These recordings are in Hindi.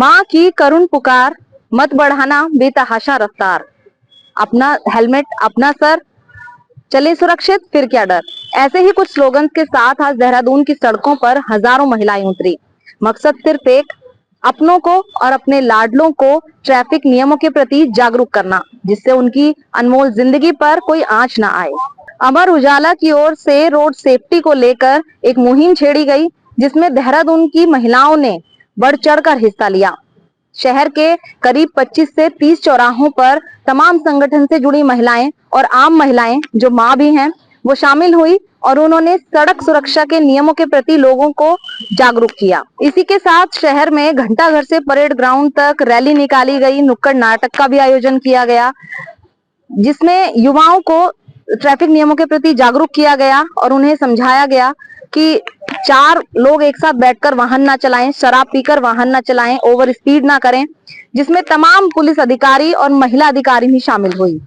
माँ की करुण पुकार, मत बढ़ाना बेतहाशा रफ्तार, अपना हेलमेट अपना सर, चले सुरक्षित फिर क्या डर। ऐसे ही कुछ स्लोगन के साथ आज देहरादून की सड़कों पर हजारों महिलाएं उतरी। मकसद सिर्फ एक, अपनों को और अपने लाडलों को ट्रैफिक नियमों के प्रति जागरूक करना, जिससे उनकी अनमोल जिंदगी पर कोई आंच ना आए। अमर उजाला की ओर से रोड सेफ्टी को लेकर एक मुहिम छेड़ी गई, जिसमें देहरादून की महिलाओं ने बढ़ चढ़कर हिस्सा लिया। शहर के करीब 25 से 30 चौराहों पर तमाम संगठन से जुड़ी महिलाएं और आम महिलाएं जो माँ भी हैं, वो शामिल हुई और उन्होंने सड़क सुरक्षा के नियमों के प्रति लोगों को जागरूक किया। इसी के साथ शहर में घंटाघर से परेड ग्राउंड तक रैली निकाली गई, नुक्कड़ नाटक का भी आयोजन किया गया, जिसमें युवाओं को ट्रैफिक नियमों के प्रति जागरूक किया गया और उन्हें समझाया गया कि 4 लोग एक साथ बैठकर वाहन ना चलाएं, शराब पीकर वाहन ना चलाएं, ओवर स्पीड ना करें, जिसमें तमाम पुलिस अधिकारी और महिला अधिकारी भी शामिल हुई।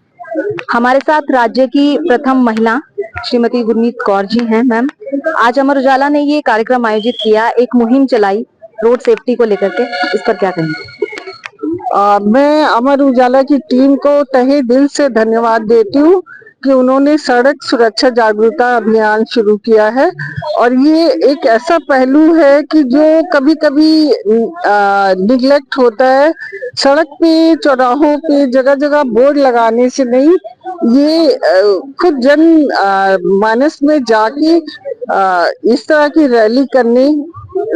हमारे साथ राज्य की प्रथम महिला श्रीमती गुरमीत कौर जी हैं। मैम, आज अमर उजाला ने ये कार्यक्रम आयोजित किया, एक मुहिम चलाई रोड सेफ्टी को लेकर के, इस पर क्या कहेंगे? मैं अमर उजाला की टीम को तहे दिल से धन्यवाद देती हूँ कि उन्होंने सड़क सुरक्षा जागरूकता अभियान शुरू किया है। और ये एक ऐसा पहलू है कि जो कभी कभी निगलेक्ट होता है। सड़क पे, चौराहों पे जगह जगह बोर्ड लगाने से नहीं, ये खुद जन मानस में जाके इस तरह की रैली करने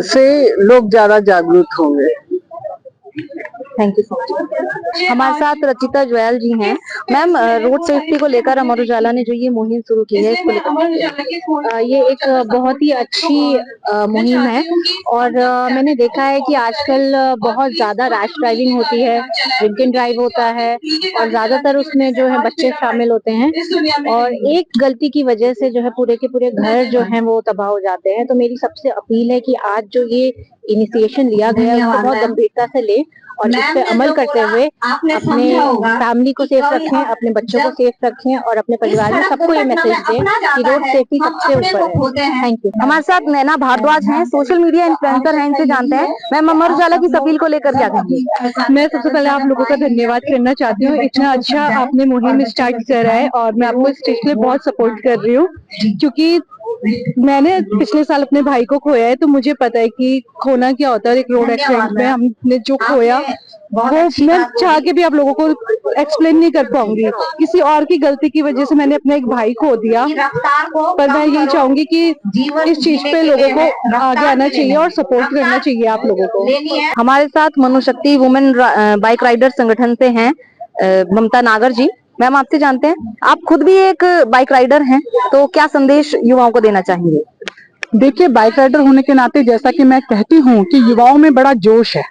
से लोग ज्यादा जागरूक होंगे। Thank you so much. हमारे साथ रचिता ज्वेल जी हैं। मैम, रोड सेफ्टी को लेकर अमर उजाला ने जो ये मुहिम शुरू की है, इसको लेकर ये एक बहुत ही अच्छी मुहिम है और मैंने देखा है कि आजकल बहुत ज्यादा रैश ड्राइविंग होती है, ड्रिंक एंड ड्राइव होता है और ज्यादातर उसमें जो है बच्चे शामिल होते हैं और एक गलती की वजह से जो है पूरे के पूरे घर जो है वो तबाह हो जाते हैं। तो मेरी सबसे अपील है कि आज जो ये इनिशिएशन लिया गया है उसको बहुत गंभीरता से ले और इस पे अमल करते हुए अपने फैमिली को सेफ रखें, अपने बच्चों को सेफ रखें और अपने परिवार में सबको ये मैसेज दें कि रोड सेफ्टी सबसे ऊपर है। Thank you. हमारे साथ नैना भारद्वाज हैं, सोशल मीडिया इन्फ्लुएंसर हैं, इनसे जानते हैं। मैम, अमर उजाला की अपील को लेकर क्या कहेंगी? मैं सबसे पहले आप लोगों का धन्यवाद करना चाहती हूँ। इतना अच्छा आपने मुहिम स्टार्ट करा है और मैं आपको इस चीज के लिए बहुत सपोर्ट कर रही हूँ, क्योंकि मैंने पिछले साल अपने भाई को खोया है, तो मुझे पता है कि खोना क्या होता है। एक रोड एक्सीडेंट में हमने जो खोया वो मैं चाह के भी आप लोगों को एक्सप्लेन नहीं कर पाऊंगी। किसी और की गलती की वजह से मैंने अपना एक भाई खो दिया, पर मैं यही चाहूंगी कि इस चीज पे लोगों को आगे आना चाहिए और सपोर्ट करना चाहिए आप लोगों को। हमारे साथ मनुशक्ति वुमेन बाइक राइडर संगठन से हैं ममता नागर जी। मैम, आपसे जानते हैं, आप खुद भी एक बाइक राइडर हैं, तो क्या संदेश युवाओं को देना चाहेंगे? देखिए, बाइक राइडर होने के नाते जैसा कि मैं कहती हूँ कि युवाओं में बड़ा जोश है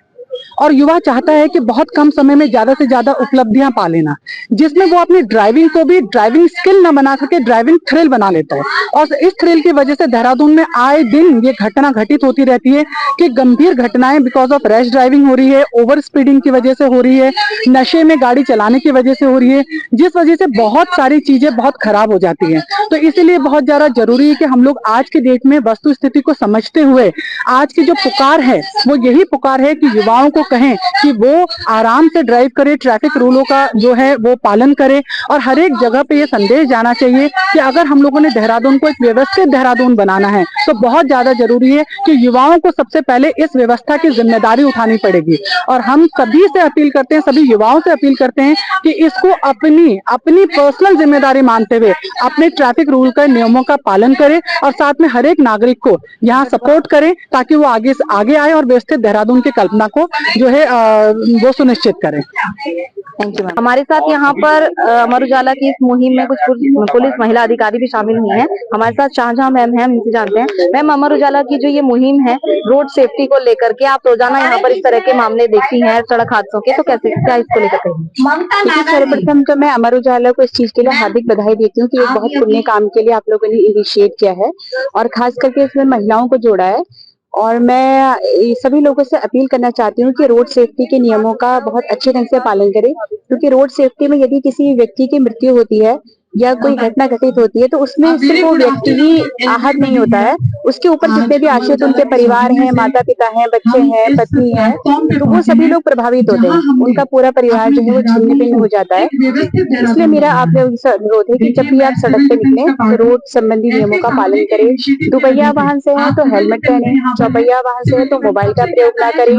और युवा चाहता है कि बहुत कम समय में ज्यादा से ज्यादा उपलब्धियां पा लेना, जिसमें वो अपनी ड्राइविंग को भी ड्राइविंग स्किल न बना करके ड्राइविंग थ्रिल बना लेता है। और इस थ्रिल की वजह से देहरादून में आए दिन ये घटना घटित होती रहती है कि गंभीर घटनाएं बिकॉज ऑफ रैश ड्राइविंग हो रही है, ओवर स्पीडिंग की वजह से हो रही है, नशे में गाड़ी चलाने की वजह से हो रही है, जिस वजह से बहुत सारी चीजें बहुत खराब हो जाती है। तो इसीलिए बहुत ज्यादा जरूरी है कि हम लोग आज के डेट में वस्तु स्थिति को समझते हुए आज की जो पुकार है वो यही पुकार है कि युवाओं को कहें कि वो आराम से ड्राइव करे, ट्रैफिक रूलों का जो है वो पालन करे। और हर एक जगह पे ये संदेश जाना चाहिए कि अगर हम लोगों ने देहरादून को एक व्यवस्थित देहरादून बनाना है तो बहुत ज्यादा जरूरी है कि युवाओं को सबसे पहले इस व्यवस्था की जिम्मेदारी उठानी पड़ेगी। और हम सभी से अपील करते हैं, सभी युवाओं से अपील करते हैं कि इसको अपनी पर्सनल जिम्मेदारी मानते हुए अपने ट्रैफिक रूल के नियमों का पालन करें और साथ में हर एक नागरिक को यहाँ सपोर्ट करें ताकि वो आगे आए और व्यवस्थित देहरादून की कल्पना को जो है वो सुनिश्चित करें। Thank you ma'am. हमारे साथ यहाँ पर अमर उजाला की इस मुहिम में कुछ पुलिस महिला अधिकारी भी शामिल हुई हैं। हमारे साथ शाहजहां मैम हैं, हम इनसे जानते हैं। मैम, अमर उजाला की जो ये मुहिम है रोड सेफ्टी को लेकर के, आप रोजाना यहाँ पर इस तरह के मामले देखती हैं सड़क हादसों के, तो कैसे क्या इसको लेकर कहेंगे? सर्वप्रथम तो मैं अमर उजाला को इस चीज के लिए हार्दिक बधाई देती हूँ कि एक बहुत पुण्य काम के लिए आप लोगों ने इनिशिएट किया है और खास करके इसमें महिलाओं को जोड़ा है। और मैं सभी लोगों से अपील करना चाहती हूँ कि रोड सेफ्टी के नियमों का बहुत अच्छे ढंग से पालन करें, क्योंकि रोड सेफ्टी में यदि किसी व्यक्ति की मृत्यु होती है या कोई घटना घटित होती है तो उसमें सिर्फ वो व्यक्ति ही आहत नहीं होता है, उसके ऊपर जितने भी आश्रित उनके परिवार हैं, माता पिता हैं, बच्चे हैं, पत्नी है, तो वो सभी लोग प्रभावित होते हैं, उनका पूरा परिवार जो है वो छिन्न भिन्न हो जाता है। इसलिए मेरा आप लोगों से अनुरोध है कि जब भी आप सड़क पे निकले तो रोड संबंधी नियमों का पालन करें। दुपहिया वाहन से है तो हेलमेट पहने, चौपहिया वाहन से है तो मोबाइल का प्रयोग ना करें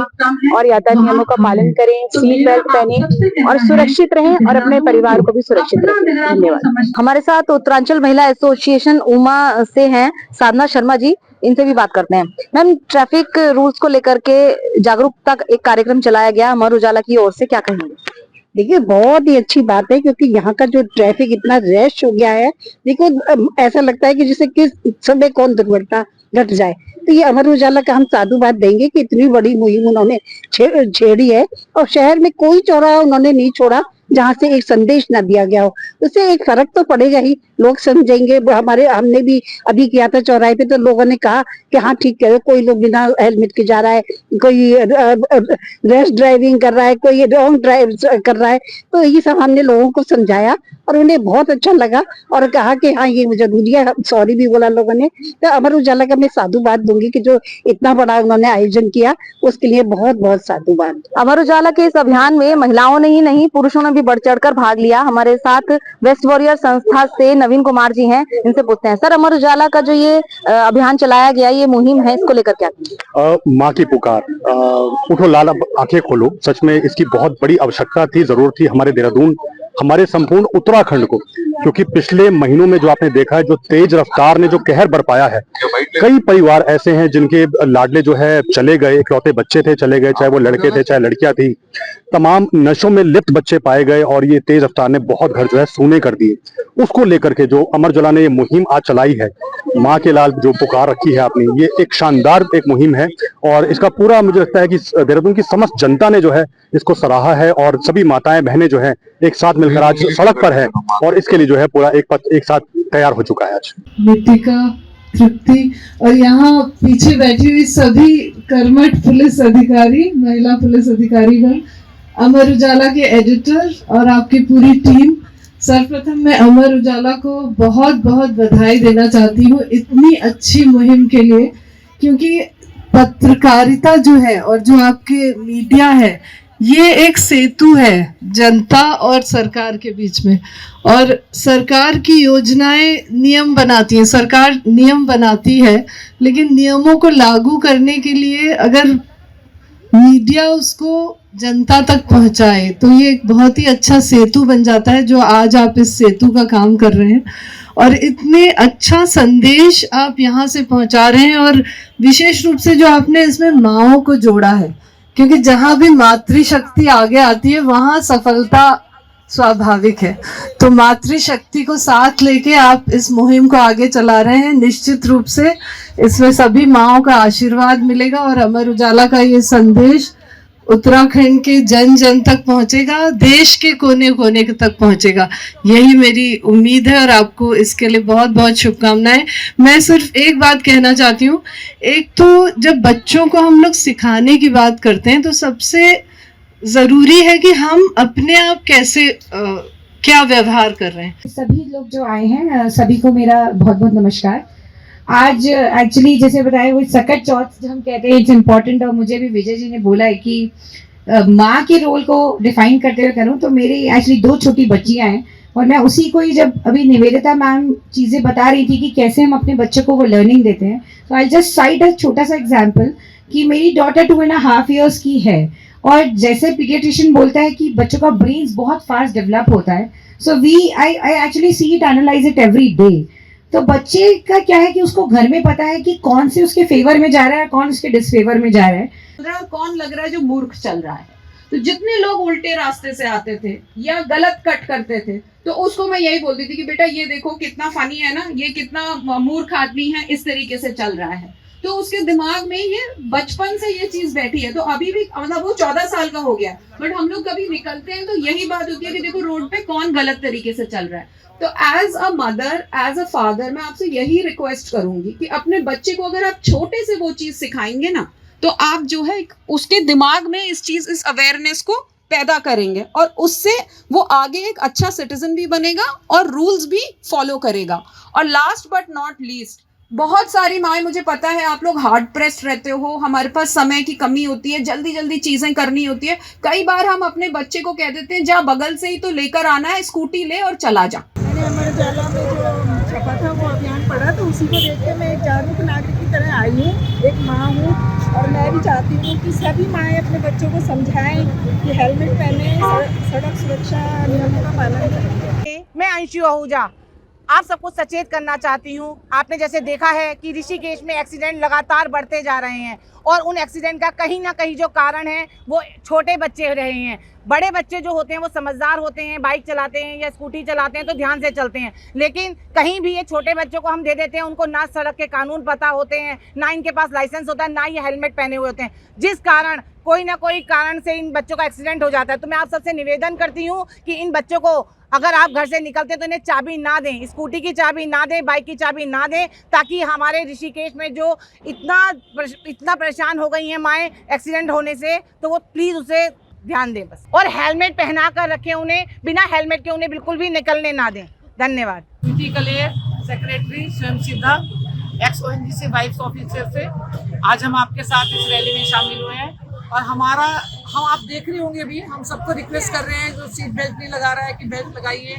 और यातायात नियमों का पालन करें, सीट बेल्ट पहने और सुरक्षित रहें और अपने परिवार को भी सुरक्षित रखें। धन्यवाद। हमारे साथ उत्तरांचल महिला एसोसिएशन उमा से हैं साधना शर्मा जी, इनसे भी बात करते हैं। मैम, ट्रैफिक रूल्स को लेकर के जागरूकता एक कार्यक्रम चलाया गया अमर उजाला की ओर से, क्या कहेंगे? देखिए बहुत ही अच्छी बात है क्योंकि यहाँ का जो ट्रैफिक इतना रश हो गया है, देखो ऐसा लगता है कि जैसे किस समय कौन दुर्घटना घट जाए। तो ये अमर उजाला का हम साधुवाद देंगे कि इतनी बड़ी मुहिम उन्होंने छेड़ी है और शहर में कोई चौराहा उन्होंने नहीं छोड़ा जहाँ से एक संदेश ना दिया गया हो। उससे एक फर्क तो पड़ेगा ही, लोग समझेंगे। हमने भी अभी किया था चौराहे पे, तो लोगों ने कहा कि हाँ ठीक है, कोई लोग बिना हेलमेट के जा रहा है, कोई रैश ड्राइविंग कर रहा है, कोई रॉन्ग ड्राइव कर रहा है। तो ये सब हमने लोगों को समझाया और उन्हें बहुत अच्छा लगा और कहा कि हाँ ये जरूरी है। सॉरी भी बोला लोगों ने। तो अमर उजाला का मैं साधुवाद दूंगी कि जो इतना बड़ा उन्होंने आयोजन किया, उसके लिए बहुत बहुत साधुवाद। अमर उजाला के इस अभियान में महिलाओं ने ही नहीं, पुरुषों ने भी बढ़ चढ़कर भाग लिया। हमारे साथ वेस्ट वॉरियर संस्था से नवीन कुमार जी हैं, इनसे पूछते हैं। सर, अमर उजाला का जो ये अभियान चलाया गया, ये मुहिम है, इसको लेकर क्या कहेंगे? माँ की पुकार, उठो लाला आंखें खोलो, सच में इसकी बहुत बड़ी आवश्यकता थी, जरूरत थी हमारे देहरादून, हमारे संपूर्ण उत्तराखंड को। क्योंकि पिछले महीनों में जो आपने देखा है, जो तेज रफ्तार ने जो कहर बरपाया है, कई परिवार ऐसे हैं जिनके लाडले जो है चले गए, इकलौते बच्चे थे चले गए, चाहे वो लड़के थे चाहे लड़कियां थी, तमाम नशों में लिप्त बच्चे पाए गए और ये तेज रफ्तार ने बहुत घर जो है सूने कर दिए। उसको लेकर के जो अमर उजाला ने ये मुहिम आज चलाई है, माँ के लाल जो पुकार रखी है आपने, ये एक शानदार एक मुहिम है और इसका पूरा मुझे लगता है कि देहरादून की समस्त जनता ने जो है इसको सराहा है और सभी माताएं बहनें जो है एक साथ मिलकर आज सड़क पर है और इसके लिए जो है पूरा एक साथ तैयार हो चुका है। आज नितिका, तृप्ति और यहाँ पीछे बैठी हुई सभी कर्मठ पुलिस अधिकारी, महिला पुलिस अधिकारीगण, अमर उजाला के एडिटर और आपकी पूरी टीम, सर्वप्रथम मैं अमर उजाला को बहुत बहुत बधाई देना चाहती हूँ इतनी अच्छी मुहिम के लिए। क्योंकि पत्रकारिता जो है और जो आपके मीडिया है, ये एक सेतु है जनता और सरकार के बीच में। और सरकार की योजनाएं नियम बनाती हैं, सरकार नियम बनाती है, लेकिन नियमों को लागू करने के लिए अगर मीडिया उसको जनता तक पहुंचाए तो ये एक बहुत ही अच्छा सेतु बन जाता है, जो आज आप इस सेतु का काम कर रहे हैं और इतने अच्छा संदेश आप यहाँ से पहुंचा रहे हैं। और विशेष रूप से जो आपने इसमें माँओं को जोड़ा है, क्योंकि जहां भी मातृशक्ति आगे आती है वहां सफलता स्वाभाविक है। तो मातृशक्ति को साथ लेके आप इस मुहिम को आगे चला रहे हैं। निश्चित रूप से इसमें सभी माँओं का आशीर्वाद मिलेगा और अमर उजाला का ये संदेश उत्तराखंड के जन जन तक पहुंचेगा, देश के कोने कोने तक पहुंचेगा, यही मेरी उम्मीद है और आपको इसके लिए बहुत बहुत शुभकामनाएं। मैं सिर्फ एक बात कहना चाहती हूँ, एक तो जब बच्चों को हम लोग सिखाने की बात करते हैं तो सबसे ज़रूरी है कि हम अपने आप कैसे क्या व्यवहार कर रहे हैं। सभी लोग जो आए हैं सभी को मेरा बहुत बहुत नमस्कार। आज एक्चुअली जैसे बताया वो सकट चौथ जो हम कहते हैं, इट्स इम्पॉर्टेंट। और मुझे भी विजय जी ने बोला है कि माँ के रोल को डिफाइन करते हुए करूँ, तो मेरी एक्चुअली 2 छोटी बच्चियाँ हैं और मैं उसी को ही, जब अभी निवेदिता मैम चीज़ें बता रही थी कि कैसे हम अपने बच्चों को वो लर्निंग देते हैं, तो आई जस्ट साइड अ छोटा सा एग्जाम्पल कि मेरी डॉटर 2.5 ईयर्स की है और जैसे पीडियाट्रिशियन बोलता है कि बच्चों का ब्रेन बहुत फास्ट डेवलप होता है, so I actually see it, analyse it every day. तो बच्चे का क्या है कि उसको घर में पता है कि कौन से उसके फेवर में जा रहा है, कौन उसके डिसफेवर में जा रहा है और कौन लग रहा है जो मूर्ख चल रहा है। तो जितने लोग उल्टे रास्ते से आते थे या गलत कट करते थे, तो उसको मैं यही बोलती थी कि बेटा ये देखो कितना फनी है ना, ये कितना मूर्ख आदमी है, इस तरीके से चल रहा है। तो उसके दिमाग में ये बचपन से ये चीज बैठी है। तो अभी भी मतलब वो 14 साल का हो गया, बट हम लोग कभी निकलते हैं तो यही बात होती है कि देखो रोड पे कौन गलत तरीके से चल रहा है। तो as a mother, as a father, मैं आपसे यही रिक्वेस्ट करूंगी कि अपने बच्चे को अगर आप छोटे से वो चीज सिखाएंगे ना, तो आप जो है उसके दिमाग में इस अवेयरनेस को पैदा करेंगे और उससे वो आगे एक अच्छा सिटीजन भी बनेगा और रूल्स भी फॉलो करेगा। और लास्ट बट नॉट लीस्ट, बहुत सारी माएँ, मुझे पता है आप लोग हार्ड प्रेस्ड रहते हो, हमारे पास समय की कमी होती है, जल्दी जल्दी चीज़ें करनी होती है। कई बार हम अपने बच्चे को कह देते हैं जा बगल से ही तो लेकर आना है, स्कूटी ले और चला जा। मैंने अमर उजाला में जो छपा था वो अभियान पढ़ा, तो उसी को देख के मैं एक जागरूक नागरिक की तरह आई हूँ, एक माँ हूँ, और मैं भी चाहती हूँ कि सभी माएँ अपने बच्चों को समझाएं कि हेलमेट पहने, सड़क सुरक्षा नियमों का पालन करें। मैं अंशु आहूजा आप सबको सचेत करना चाहती हूँ। आपने जैसे देखा है कि ऋषिकेश में एक्सीडेंट लगातार बढ़ते जा रहे हैं और उन एक्सीडेंट का कहीं ना कहीं जो कारण है वो छोटे बच्चे रहे हैं। बड़े बच्चे जो होते हैं वो समझदार होते हैं, बाइक चलाते हैं या स्कूटी चलाते हैं तो ध्यान से चलते हैं, लेकिन कहीं भी ये छोटे बच्चों को हम दे देते हैं, उनको ना सड़क के कानून पता होते हैं, ना इनके पास लाइसेंस होता है, ना ये हेलमेट पहने हुए होते हैं, जिस कारण कोई ना कोई कारण से इन बच्चों का एक्सीडेंट हो जाता है। तो मैं आप सबसे निवेदन करती हूँ कि इन बच्चों को अगर आप घर से निकलते तो इन्हें चाबी ना दें, स्कूटी की चाबी ना दें, बाइक की चाबी ना दें, ताकि हमारे ऋषिकेश में जो इतना परेशान हो गई हैं माएँ एक्सीडेंट होने से, तो वो प्लीज़ उसे ध्यान दें बस। और हेलमेट पहना कर रखें उन्हें, बिना हेलमेट के उन्हें बिल्कुल भी निकलने ना दें। धन्यवाद। कलेर सेक्रेटरी स्वयं सिद्धा XONGC वाइफ्स ऑफिसर से आज हम आपके साथ इस रैली में शामिल हुए हैं और हम आप देख रहे होंगे भी, हम सबको रिक्वेस्ट कर रहे हैं जो सीट बेल्ट नहीं लगा रहा है कि बेल्ट लगाइए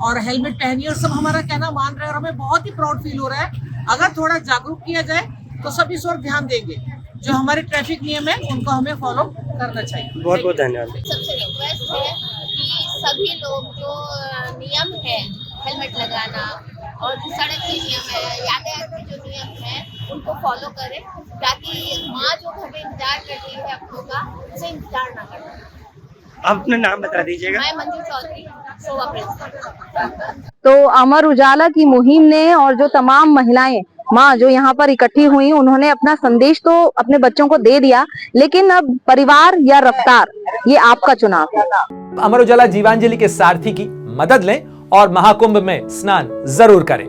और हेलमेट पहनिए, और सब हमारा कहना मान रहे हैं और हमें बहुत ही प्राउड फील हो रहा है। अगर थोड़ा जागरूक किया जाए तो सब इस ओर ध्यान देंगे। जो हमारे ट्रैफिक नियम है उनको हमें फॉलो करना चाहिए। बहुत बहुत धन्यवाद। सबसे रिक्वेस्ट है कि सभी लोग जो नियम है हेलमेट लगाना और सड़क के नियम है, यातायात के जो नियम है उनको फॉलो करें, ताकि माँ जो घर में इंतजार कर रही है अपनों का, उसे इंतजार ना करना। आप अपना नाम बता दीजिएगा। मैं मंजू चौधरी, सोवा प्रिंसिपल। तो अमर उजाला की मुहिम ने और जो तमाम महिलाएं माँ जो यहाँ पर इकट्ठी हुई, उन्होंने अपना संदेश तो अपने बच्चों को दे दिया, लेकिन अब परिवार या रफ्तार, ये आपका चुनाव है। अमर उजाला जीवांजलि के सारथी की मदद लें और महाकुंभ में स्नान जरूर करें।